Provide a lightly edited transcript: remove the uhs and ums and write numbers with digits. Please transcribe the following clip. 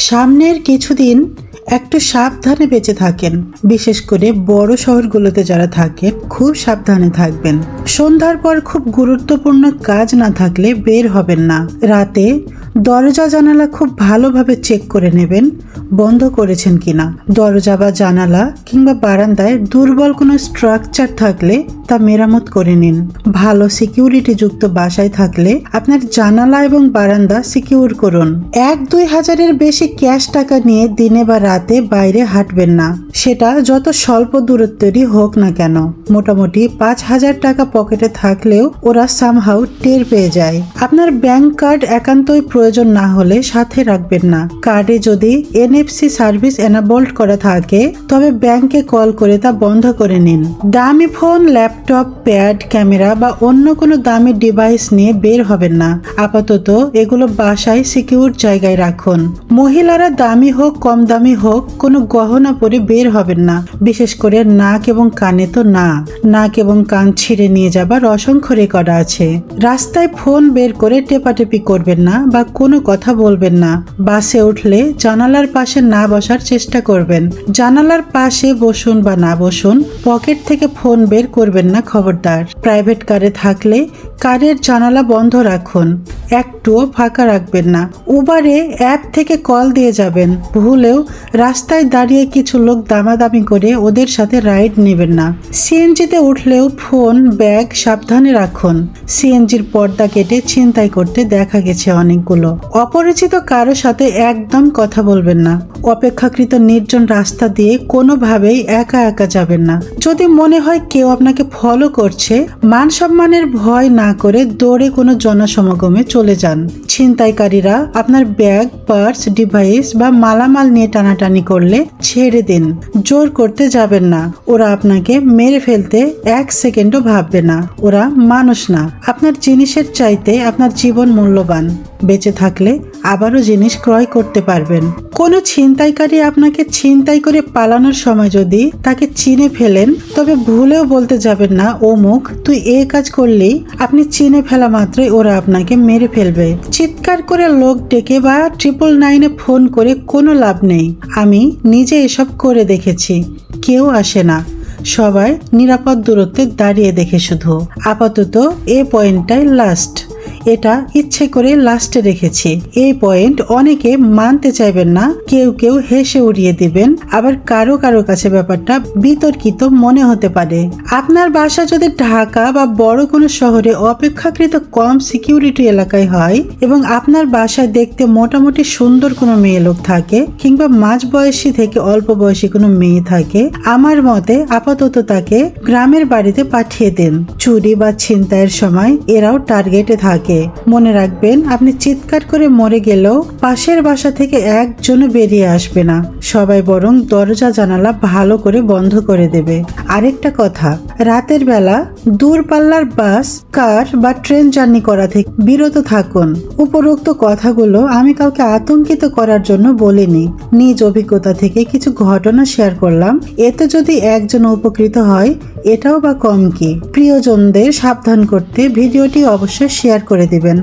সামনের কিছুদিন একটু সাবধানে বেঁচে থাকেন। বিশেষ করে বড় শহরগুলোতে যারা থাকেন খুব সাবধানে থাকবেন। সন্ধ্যার পর খুব গুরুত্বপূর্ণ কাজ না থাকলে বের হবেন না। রাতে দরজা জানালা খুব ভালোভাবে চেক করে নেবেন বন্ধ করেছেন কিনা। দরজা বা জানালা কিংবা বারান্দায় দুর্বল কোনো স্ট্রাকচার থাকলে তা মেরামত করে নিন। ভালো সিকিউরিটি যুক্ত বাসায় থাকলে আপনার জানালা এবং বারান্দা সিকিউর করুন। 1-2 হাজারের বেশি ক্যাশ টাকা নিয়ে দিনে বা রাতে বাইরে হাঁটবেন না, সেটা যত স্বল্প দূরত্বেরই হোক না কেন। মোটামুটি 5,000 টাকা পকেটে থাকলেও ওরা সামহাউ টের পেয়ে যায়। আপনার ব্যাংক কার্ড একান্তই প্রয়োজন না হলে সাথে রাখবেন না। কার্ডে যদি NFC সার্ভিস এনাবল্ড করা থাকে তবে ব্যাংকে কল করে তা বন্ধ করে নিন। দামি ফোন, ল্যাপটপ, প্যাড, ক্যামেরা বা অন্য কোনো দামি ডিভাইস নিয়ে বের হবেন না। আপাতত এগুলো বাসায় সিকিউর জায়গায় রাখুন। মহিলারা দামি হোক কম দামি হোক কোনো গহনা পরে বের হবেন না। বিশেষ করে নাক এবং কানে তো না। নাক এবং কান ছিঁড়ে নিয়ে যাবার অসংখ্য রেকর্ড আছে। রাস্তায় ফোন বের করে টেপাটেপি করবেন না বা কোনো কথা বলবেন না। বাসে উঠলে জানালার পাশে না বসার চেষ্টা করবেন। জানালার পাশে বসুন বা না বসুন, পকেট থেকে ফোন বের করবেন না, খবরদার। প্রাইভেট কারে থাকলে কারের জানালা বন্ধ রাখুন, একটুও ফাঁকা রাখবেন না। উবারে অ্যাপ থেকে কল দিয়ে যাবেন। ভুলেও রাস্তায় দাঁড়িয়ে কিছু লোক দামাদামি করে ওদের সাথে রাইড নেবেন না। সিএনজিতে উঠলেও ফোন, ব্যাগ সাবধানে রাখুন। সিএনজির পর্দা কেটে ছিনতাই করতে দেখা গেছে অনেকগুলো। অপরিচিত কারো সাথে একদম কথা বলবেন না। অপেক্ষাকৃত নির্জন রাস্তা দিয়ে কোনোভাবেই একা একা যাবেন না। যদি মনে হয় কেউ আপনাকে ফলো করছে, মান সম্মানের ভয় না করে দৌড়ে কোনো জনসমাগমে চলে যান। ছিনতাইকারীরা আপনার ব্যাগ, পার্স, ডিভাইস বা মালামাল নিয়ে টানাটানি করলে ছেড়ে দিন। জোর করতে যাবেন না। ওরা আপনাকে মেরে ফেলতে 1 সেকেন্ডও ভাববে না। ওরা মানুষ না। আপনার জিনিসের চাইতে আপনার জীবন মূল্যবান। বেঁচে থাকলে আবারও জিনিস ক্রয় করতে পারবেন। কোনো ছিনতাইকারী আপনাকে ছিনতাই করে পালানোর সময় যদি তাকে চিনে ফেলেন তবে ভুলেও বলতে যাবেন না অমুক তুই এই কাজ করলেই। আপনি চিনে ফেলা মাত্রই ওরা আপনাকে মেরে ফেলবে। চিৎকার করে লোক ডেকে বা 999-এ ফোন করে কোনো লাভ নেই। আমি নিজে এসব করে দেখেছি, কেউ আসে না। সবাই নিরাপদ দূরত্বে দাঁড়িয়ে দেখে শুধু। আপাতত এই পয়েন্টটাই লাস্ট। এটা ইচ্ছে করে লাস্টে রেখেছি। এই পয়েন্ট অনেকে মানতে চাইবেন না, কেউ কেউ হেসে উড়িয়ে দিবেন, আবার কারো কারো কাছে ব্যাপারটা বিতর্কিত মনে হতে পারে। আপনার বাসা যদি ঢাকা বা বড় কোনো শহরে অপেক্ষাকৃত কম সিকিউরিটি এলাকায় হয় এবং আপনার বাসায় দেখতে মোটামুটি সুন্দর কোনো মেয়ে লোক থাকে কিংবা মাঝ বয়সী থেকে অল্প বয়সী কোনো মেয়ে থাকে, আমার মতে আপাতত তাকে গ্রামের বাড়িতে পাঠিয়ে দেন। চুরি বা ছিনতাইয়ের সময় এরাও টার্গেটে থাকে। মনে রাখবেন, আপনি চিৎকার করে মরে গেলেও পাশের বাসা থেকে একজনও বেরিয়ে আসবে না। সবাই বরং দরজা জানালা ভালো করে বন্ধ করে দেবে। আরেকটা কথা, রাতের বেলা দূরপাল্লার বাস, কার বা ট্রেন জার্নি করা থেকে বিরত থাকুন। উপরোক্ত কথাগুলো আমি কাউকে আতঙ্কিত করার জন্য বলিনি, নিজ অভিজ্ঞতা থেকে কিছু ঘটনা শেয়ার করলাম। এতে যদি একজন উপকৃত হয় এটাও বা কম কি। প্রিয়জনদের সাবধান করতে ভিডিওটি অবশ্যই শেয়ার করে দিবেন।